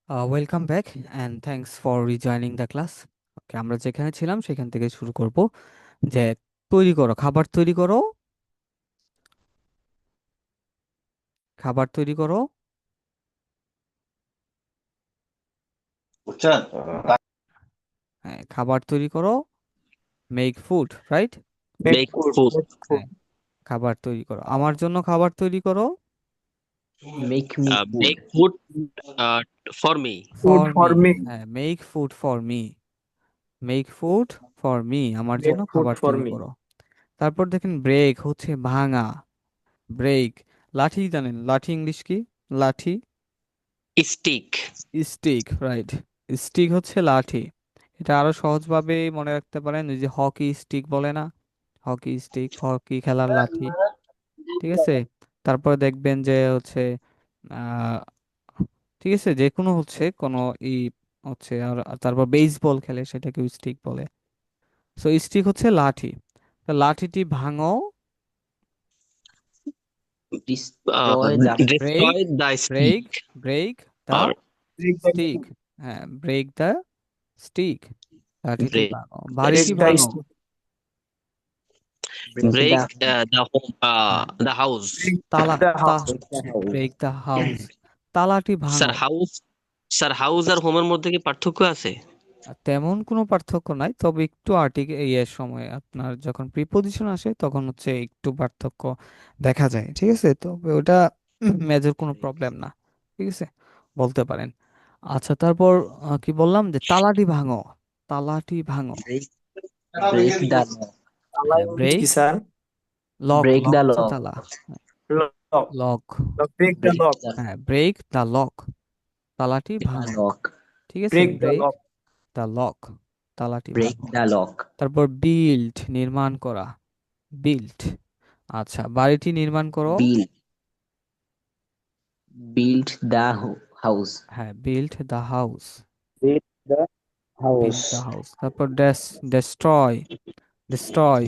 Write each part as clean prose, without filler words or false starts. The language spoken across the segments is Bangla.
Welcome back and thanks for rejoining the class. Okay, আমরা যেখানে ছিলাম সেখান থেকে শুরু করব। যে তৈরি করো, খাবার তৈরি করো, খাবার তৈরি করো। বুঝছেন? হ্যাঁ, খাবার তৈরি করো, make food, right? Make food. হ্যাঁ, খাবার তৈরি করো, আমার জন্য খাবার তৈরি করো। Make me make food. Food for me. For Food me. for me. হ্যাঁ, make food for me, make food for me, আমার জন্য Make food খাবার for তৈরি me. করো। তারপর দেখেন ব্রেক হচ্ছে ভাঙা, ব্রেক। লাঠি জানেন, লাঠি ইংলিশ কি? লাঠি, স্টিক। Stick, right. স্টিক হচ্ছে লাঠি। এটা আরো সহজভাবে মনে রাখতে পারেন, ওই যে হকি স্টিক বলে না, হকি স্টিক, হকি খেলার লাঠি। ঠিক আছে। তারপরে দেখবেন যে হচ্ছে আহ ঠিক আছে, যে কোনো হচ্ছে কোনো ই হচ্ছে, আর আর তারপর বেসবল খেলে সেটাকে স্টিক বলে। সো স্টিক হচ্ছে লাঠি। তো লাঠিটি ভাঙো। Destroy the break, destroy the break, stick. Break the আর Break স্টিক। the হ্যাঁ, ব্রেক দা স্টিক, লাঠিটি ব্রেক ভাঙো, দ্য বাড়িটি break স্টিক। the ভাঙো। stick. break break the the home, হ্যাঁ, দ্য হাউস। Break তালা, the তা, house. break the house. Break the house, তালাটি স্যার ভাঙো। হাউস, স্যার হাউস আর হোমের মধ্যে কি পার্থক্য আছে? আর তেমন কোনো পার্থক্য নাই, তবে একটু ইয়ের সময় আপনার যখন প্রিপোজিশন আসে তখন হচ্ছে একটু পার্থক্য দেখা যায়। ঠিক আছে, তবে ওটা মেজর কোনো প্রবলেম না। ঠিক আছে, বলতে পারেন। আচ্ছা, তারপর কি বললাম, যে তালাটি ভাঙো, তালাটি ভাঙো। Break break the lock. হ্যাঁ, Align ব্রেক, কি sir? Lock, Break lock the হচ্ছে lock. তালা। Lock. Lock, Break the Break lock. the হ্যাঁ, ব্রেক দা লক, তালাটি ভাঙো। lock. ঠিক আছে, Break the break lock. The lock, তালাটি Break ভাঙো। the lock. তারপর বিল্ড, নির্মাণ করা, বিল্ড। আচ্ছা, বাড়িটি নির্মাণ করো। Build build the house. হ্যাঁ, build the house, Break the build the house. House. তারপর ডেস্ট্রয়, ডিস্ট্রয়,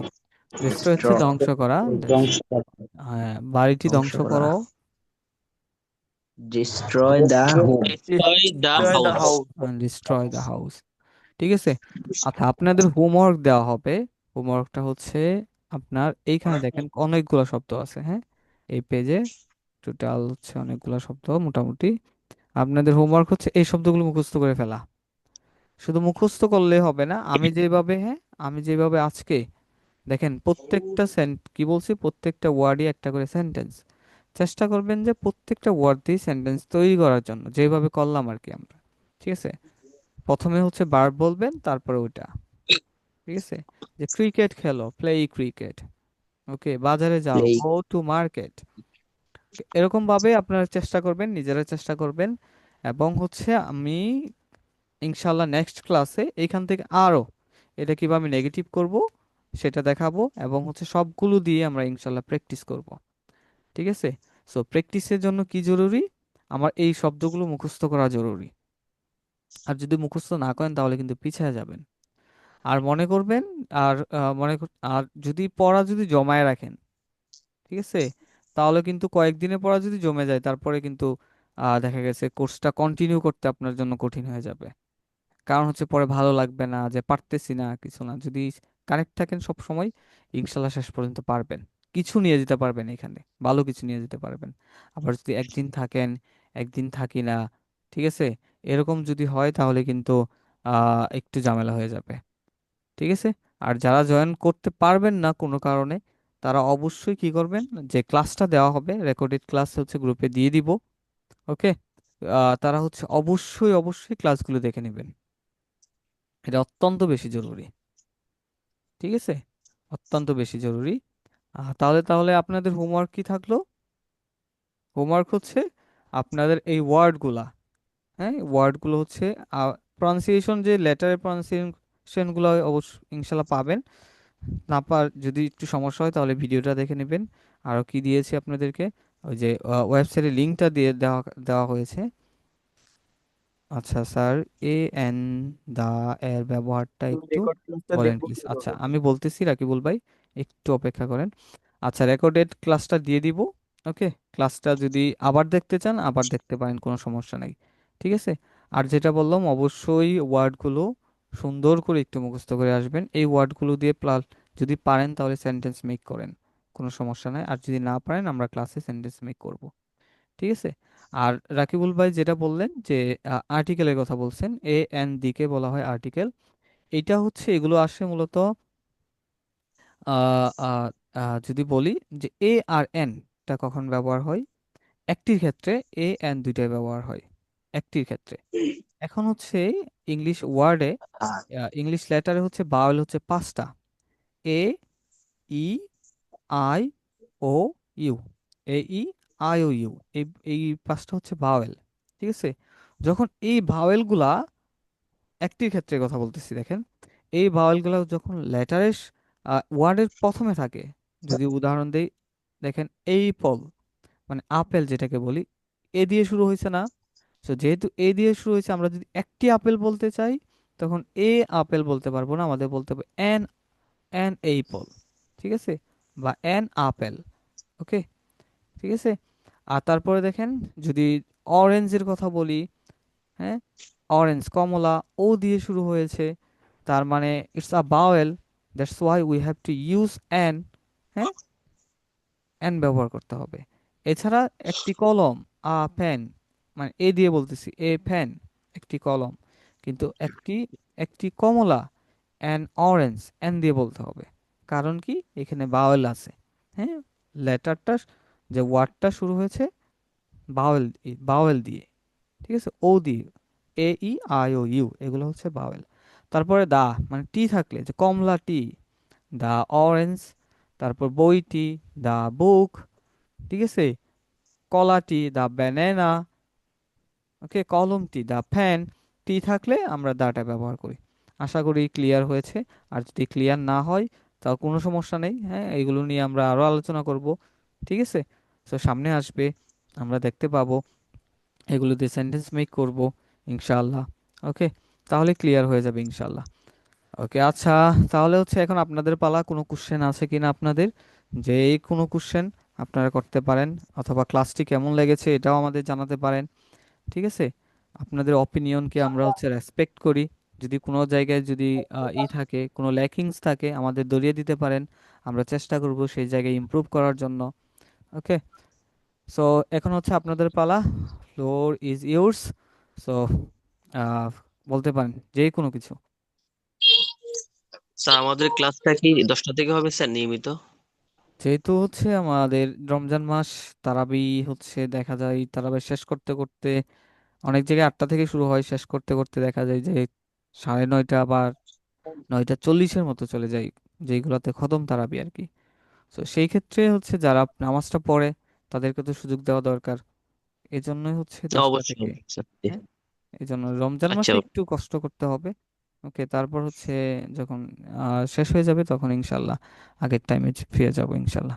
ডিস্ট্রয় হচ্ছে Destroy. ধ্বংস করা। ধ্বংস করা। হ্যাঁ, বাড়িটি ধ্বংস ধ্বংস করা। করো। Destroy the Destroy home. Destroy the destroy the house. house. Destroy the house. ঠিক আছে। আচ্ছা, আপনাদের হোমওয়ার্ক দেওয়া হবে। হোমওয়ার্কটা হচ্ছে আপনার এইখানে দেখেন অনেকগুলো শব্দ আছে, হ্যাঁ, এই পেজে টোটাল হচ্ছে অনেকগুলো শব্দ মোটামুটি। আপনাদের হোমওয়ার্ক হচ্ছে এই শব্দগুলো মুখস্থ করে ফেলা। শুধু মুখস্থ করলে হবে না, আমি যেভাবে, হ্যাঁ, আমি যেভাবে আজকে দেখেন প্রত্যেকটা কি বলছি, প্রত্যেকটা ওয়ার্ডই একটা করে সেন্টেন্স। চেষ্টা করবেন যে প্রত্যেকটা ওয়ার্ড দিয়ে সেন্টেন্স তৈরি করার জন্য, যেভাবে করলাম আর কি আমরা। ঠিক আছে, প্রথমে হচ্ছে ভার্ব বলবেন, তারপরে ওইটা। ঠিক আছে, যে ক্রিকেট খেলো, প্লে ক্রিকেট। ওকে, বাজারে যাও, Play. Go to market. এরকম ভাবে আপনারা চেষ্টা করবেন, নিজেরা চেষ্টা করবেন। এবং হচ্ছে আমি ইনশাল্লাহ নেক্সট ক্লাসে এখান থেকে আরো এটা কিভাবে নেগেটিভ করব সেটা দেখাবো, এবং হচ্ছে সবগুলো দিয়ে আমরা ইনশাল্লাহ প্র্যাকটিস করব। ঠিক আছে। সো প্র্যাকটিসের জন্য কি জরুরি, আমার এই শব্দগুলো মুখস্থ করা জরুরি। আর যদি মুখস্থ না করেন তাহলে কিন্তু পিছিয়ে যাবেন। আর মনে করবেন, আর আর যদি পড়া যদি জমায় রাখেন, ঠিক আছে, তাহলে কিন্তু কয়েকদিনের পড়া যদি জমে যায় তারপরে কিন্তু দেখা গেছে কোর্সটা কন্টিনিউ করতে আপনার জন্য কঠিন হয়ে যাবে। কারণ হচ্ছে পরে ভালো লাগবে না, যে পারতেছি না কিছু না। যদি কানেক্ট থাকেন সব সময়, ইনশাল্লাহ শেষ পর্যন্ত পারবেন, কিছু নিয়ে যেতে পারবেন এখানে, ভালো কিছু নিয়ে যেতে পারবেন। আবার যদি একদিন থাকেন, একদিন থাকি না, ঠিক আছে, এরকম যদি হয় তাহলে কিন্তু একটু ঝামেলা হয়ে যাবে। ঠিক আছে। আর যারা জয়েন করতে পারবেন না কোনো কারণে, তারা অবশ্যই কি করবেন, যে ক্লাসটা দেওয়া হবে রেকর্ডেড ক্লাস হচ্ছে গ্রুপে দিয়ে দিব। ওকে, তারা হচ্ছে অবশ্যই অবশ্যই ক্লাসগুলো দেখে নেবেন, এটা অত্যন্ত বেশি জরুরি। ঠিক আছে, অত্যন্ত বেশি জরুরি। তাহলে তাহলে আপনাদের হোমওয়ার্ক কি থাকলো? হোমওয়ার্ক হচ্ছে আপনাদের এই ওয়ার্ডগুলা, হ্যাঁ, ওয়ার্ডগুলো হচ্ছে প্রনাউন্সিয়েশন, যে লেটারের প্রনাউন্সিয়েশনগুলো অবশ্য ইনশাল্লাহ পাবেন। না যদি একটু সমস্যা হয় তাহলে ভিডিওটা দেখে নেবেন। আরও কি দিয়েছি আপনাদেরকে, ওই যে ওয়েবসাইটের লিঙ্কটা দিয়ে দেওয়া দেওয়া হয়েছে। আচ্ছা স্যার, এ এন দা এর ব্যবহারটা একটু রেকর্ড ক্লাসটা বলেন দেখবো প্লিজ। আচ্ছা, কিভাবে? আমি বলতেছি রাকিবুল ভাই, একটু অপেক্ষা করেন। আচ্ছা, রেকর্ডেড ক্লাসটা দিয়ে দিব। ওকে, ক্লাসটা যদি আবার দেখতে চান আবার দেখতে পারেন, কোনো সমস্যা নেই। ঠিক আছে। আর যেটা বললাম অবশ্যই ওয়ার্ডগুলো সুন্দর করে একটু মুখস্থ করে আসবেন। এই ওয়ার্ডগুলো দিয়ে প্লাস যদি পারেন তাহলে সেন্টেন্স মেক করেন, কোনো সমস্যা নাই। আর যদি না পারেন আমরা ক্লাসে সেন্টেন্স মেক করব, ঠিক আছে? আর রাকিবুল ভাই যেটা বললেন যে আর্টিকেলের কথা বলছেন, এ এন ডি কে বলা হয় আর্টিকেল। এটা হচ্ছে এগুলো আসে মূলত আহ, আহ, যদি বলি যে এ আর এন টা কখন ব্যবহার হয়, একটির ক্ষেত্রে এ এন দুইটাই ব্যবহার হয়, একটির ক্ষেত্রে। এখন হচ্ছে ইংলিশ ওয়ার্ডে, ইংলিশ লেটারে হচ্ছে বাওয়েল হচ্ছে পাঁচটা: A, E, I, O, U. A, E, I, O, U, এই এই পাঁচটা হচ্ছে ভাওয়েল, ঠিক আছে? যখন এই ভাওয়েলগুলা, একটির ক্ষেত্রে কথা বলতেছি, দেখেন এই ভাওয়েলগুলা যখন লেটারের ওয়ার্ডের প্রথমে থাকে, যদি উদাহরণ দেই, দেখেন এই পল, মানে আপেল যেটাকে বলি, এ দিয়ে শুরু হয়েছে না? তো যেহেতু এ দিয়ে শুরু হয়েছে, আমরা যদি একটি আপেল বলতে চাই তখন এ আপেল বলতে পারবো না, আমাদের বলতে হবে অ্যান, অ্যান এইপল, ঠিক আছে? বা অ্যান আপেল, ওকে, ঠিক আছে? আর তারপরে দেখেন যদি অরেঞ্জের কথা বলি, হ্যাঁ, অরেঞ্জ কমলা, ও দিয়ে শুরু হয়েছে, তার মানে it's a bowel, that's why we have to use an, হ্যাঁ, অ্যান ব্যবহার করতে হবে। এছাড়া একটি কলম, আ পেন, মানে এ দিয়ে বলতেছি, এ পেন, একটি কলম। কিন্তু একটি একটি কমলা, অ্যান অরেঞ্জ, অ্যান দিয়ে বলতে হবে। কারণ কি, এখানে বাওয়েল আছে, হ্যাঁ, লেটারটা, যে ওয়ার্ডটা শুরু হয়েছে বাওয়েল, বাওয়েল দিয়ে, ঠিক আছে, ও দিয়ে, এ, ই, আই, ও, ইউ, এগুলো হচ্ছে বাওয়েল। তারপরে দা, মানে টি থাকলে, যে কমলা টি, দা অরেঞ্জ, তারপর বইটি, দা বুক, ঠিক আছে, কলাটি, দা ব্যানানা, ওকে, কলমটি, দা ফ্যান। টি থাকলে আমরা দাটা ব্যবহার করি। আশা করি ক্লিয়ার হয়েছে। আর যদি ক্লিয়ার না হয় তাও কোনো সমস্যা নেই, হ্যাঁ, এগুলো নিয়ে আমরা আরো আলোচনা করব, ঠিক আছে? তো সামনে আসবে, আমরা দেখতে পাবো, এগুলো দিয়ে সেন্টেন্স মেক করব ইনশাআল্লাহ। ওকে, তাহলে ক্লিয়ার হয়ে যাবে ইনশাআল্লাহ। ওকে, আচ্ছা, তাহলে হচ্ছে এখন আপনাদের পালা। কোনো কোশ্চেন আছে কিনা আপনাদের? যে এই কোনো কোশ্চেন আপনারা করতে পারেন, অথবা ক্লাসটি কেমন লেগেছে এটাও আমাদের জানাতে পারেন, ঠিক আছে? আপনাদের অপিনিয়নকে আমরা হচ্ছে রেসপেক্ট করি। যদি কোনো জায়গায় যদি থাকে, কোনো ল্যাকিংস থাকে, আমাদের ধরিয়ে দিতে পারেন, আমরা চেষ্টা করব সেই জায়গায় ইমপ্রুভ করার জন্য। ওকে, সো এখন হচ্ছে আপনাদের পালা, ফ্লোর ইজ ইয়োর্স। সো বলতে পারেন যে কোনো কিছু। স্যার আমাদের ক্লাসটা কি 10টা থেকে হবে স্যার নিয়মিত? যেহেতু হচ্ছে আমাদের রমজান মাস, তারাবি হচ্ছে দেখা যায় তারাবি শেষ করতে করতে অনেক জায়গায় 8টা থেকে শুরু হয়, শেষ করতে করতে দেখা যায় যে 9:30 বা 9:40-এর মতো চলে যায়, যেগুলোতে খতম তারাবি আর কি। তো সেই ক্ষেত্রে হচ্ছে যারা নামাজটা পড়ে তাদেরকে তো সুযোগ দেওয়া দরকার, এজন্যই হচ্ছে 10টা অবশ্যই থেকে। অবশ্যই স্যার। হ্যাঁ, এই জন্য রমজান আচ্ছা, মাসে একটু কষ্ট করতে হবে। ওকে, তারপর হচ্ছে যখন শেষ হয়ে যাবে তখন ইনশাল্লাহ আগের টাইমে ফিরে যাব ইনশাল্লাহ।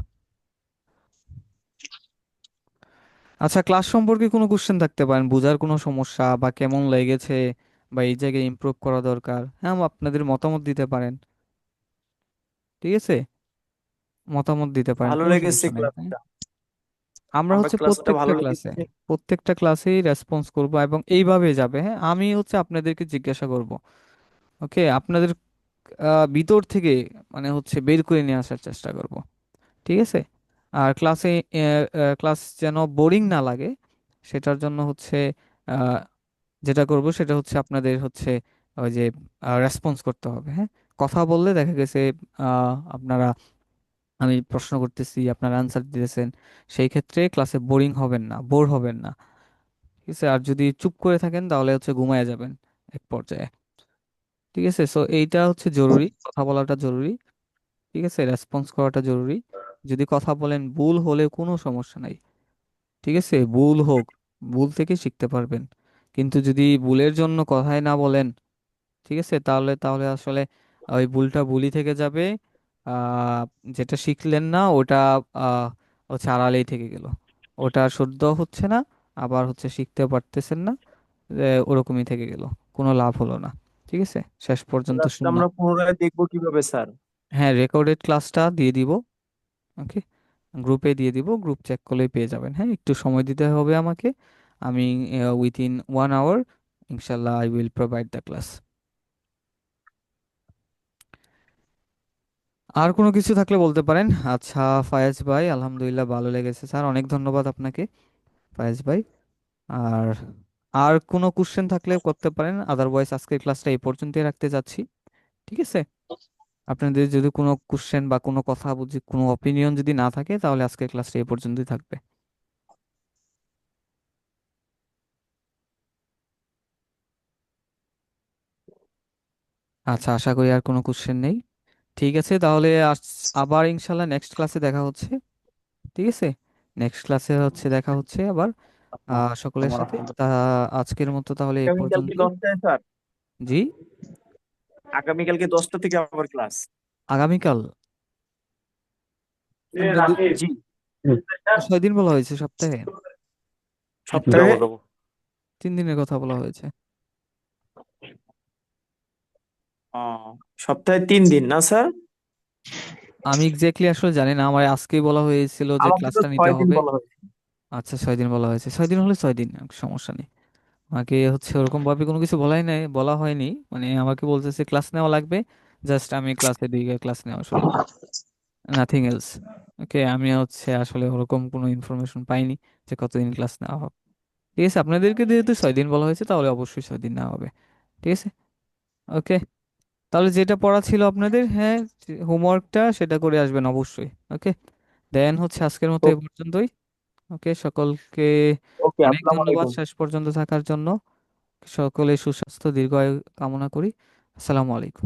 আচ্ছা, ক্লাস সম্পর্কে কোনো কোশ্চেন থাকতে পারেন, বোঝার কোনো সমস্যা বা কেমন লেগেছে, বা এই জায়গায় ইমপ্রুভ করা দরকার, হ্যাঁ, আপনাদের মতামত দিতে পারেন, ঠিক আছে? মতামত দিতে পারেন, ভালো কোনো লেগেছে সমস্যা নেই, হ্যাঁ। ক্লাসটা। আমরা আমার হচ্ছে ক্লাসটা ভালো লেগেছে। প্রত্যেকটা ক্লাসেই রেসপন্স করব এবং এইভাবে যাবে, হ্যাঁ, আমি হচ্ছে আপনাদেরকে জিজ্ঞাসা করব, ওকে, আপনাদের ভিতর থেকে মানে হচ্ছে বের করে নিয়ে আসার চেষ্টা করব, ঠিক আছে? আর ক্লাসে ক্লাস যেন বোরিং না লাগে, সেটার জন্য হচ্ছে আহ, যেটা করব সেটা হচ্ছে আপনাদের হচ্ছে ওই যে রেসপন্স করতে হবে, হ্যাঁ। কথা বললে দেখা গেছে আপনারা, আমি প্রশ্ন করতেছি আপনারা আনসার দিতেছেন, সেই ক্ষেত্রে ক্লাসে বোরিং হবেন না, বোর হবেন না, ঠিক আছে? আর যদি চুপ করে থাকেন তাহলে হচ্ছে ঘুমায় যাবেন এক পর্যায়ে, ঠিক আছে? সো এইটা হচ্ছে জরুরি, কথা বলাটা জরুরি, ঠিক আছে, রেসপন্স করাটা জরুরি। যদি কথা বলেন ভুল হলে কোনো সমস্যা নাই, ঠিক আছে, ভুল হোক, ভুল থেকে শিখতে পারবেন। কিন্তু যদি ভুলের জন্য কথাই না বলেন, ঠিক আছে, তাহলে তাহলে আসলে ওই ভুলটা ভুলই থেকে যাবে, আহ যেটা শিখলেন না ওটা আহ হচ্ছে আড়ালেই থেকে গেল, ওটা শুদ্ধ হচ্ছে না, আবার হচ্ছে শিখতে পারতেছেন না, ওরকমই থেকে গেল, কোনো লাভ হলো না, ঠিক আছে, শেষ পর্যন্ত ক্লাসটা শূন্য। আমরা পুনরায় দেখবো কিভাবে স্যার? হ্যাঁ, রেকর্ডেড ক্লাসটা দিয়ে দিব, ওকে, গ্রুপে দিয়ে দিব, গ্রুপ চেক করলেই পেয়ে যাবেন। হ্যাঁ, একটু সময় দিতে হবে আমাকে, আমি উইথিন 1 আওয়ার ইনশাল্লাহ I will provide the class. আর কোনো কিছু থাকলে বলতে পারেন। আচ্ছা ফায়াজ ভাই, আলহামদুলিল্লাহ ভালো লেগেছে স্যার, অনেক ধন্যবাদ আপনাকে ফায়াজ ভাই। আর আর কোনো কোশ্চেন থাকলে করতে পারেন, আদারওয়াইজ আজকের ক্লাসটা এই পর্যন্তই রাখতে যাচ্ছি। ঠিক আছে, আপনাদের যদি কোনো কোশ্চেন বা কোনো কথা বুঝি, কোনো অপিনিয়ন যদি না থাকে, তাহলে আজকের ক্লাসটা এই পর্যন্তই থাকবে। আচ্ছা, আশা করি আর কোনো কোশ্চেন নেই। ঠিক আছে, তাহলে আবার ইনশাল্লাহ নেক্সট ক্লাসে দেখা হচ্ছে। ঠিক আছে, নেক্সট ক্লাসে দেখা হচ্ছে আবার সকলের সাথে। তা আজকের মতো তাহলে এই আগামীকালকে পর্যন্তই। 10টায় স্যার, জি, আগামীকালকে 10টা থেকে আবার ক্লাস। আগামীকাল আমরা জি, 6 দিন বলা হয়েছে সপ্তাহে, সপ্তাহে 3 দিনের কথা বলা হয়েছে। সপ্তাহে 3 দিন না স্যার? আমি এক্স্যাক্টলি আসলে জানি না, আমার আজকেই বলা হয়েছিল যে আমাকে তো ক্লাসটা নিতে 6 দিন হবে। বলা হয়েছে। আচ্ছা 6 দিন বলা হয়েছে, 6 দিন হলে 6 দিন, সমস্যা নেই। আমাকে ওরকম ভাবে কোনো কিছু বলাই নাই, বলা হয়নি, মানে আমাকে বলতেছে ক্লাস নেওয়া লাগবে, জাস্ট আমি ক্লাসে দিকে ক্লাস নেওয়া শুরু, নাথিং এলস। ওকে, আমি আসলে ওরকম কোনো ইনফরমেশন পাইনি যে কতদিন ক্লাস নেওয়া হবে। ঠিক আছে, আপনাদেরকে যেহেতু 6 দিন বলা হয়েছে, তাহলে অবশ্যই 6 দিন নেওয়া হবে। ঠিক আছে, ওকে। তাহলে যেটা পড়া ছিল আপনাদের, হ্যাঁ, হোমওয়ার্কটা সেটা করে আসবেন অবশ্যই। ওকে, দেন আজকের মতো এ পর্যন্তই। ওকে, সকলকে ওকে, অনেক আসসালামু ধন্যবাদ আলাইকুম। শেষ পর্যন্ত থাকার জন্য। সকলে সুস্বাস্থ্য দীর্ঘায়ু কামনা করি। আসসালামু আলাইকুম।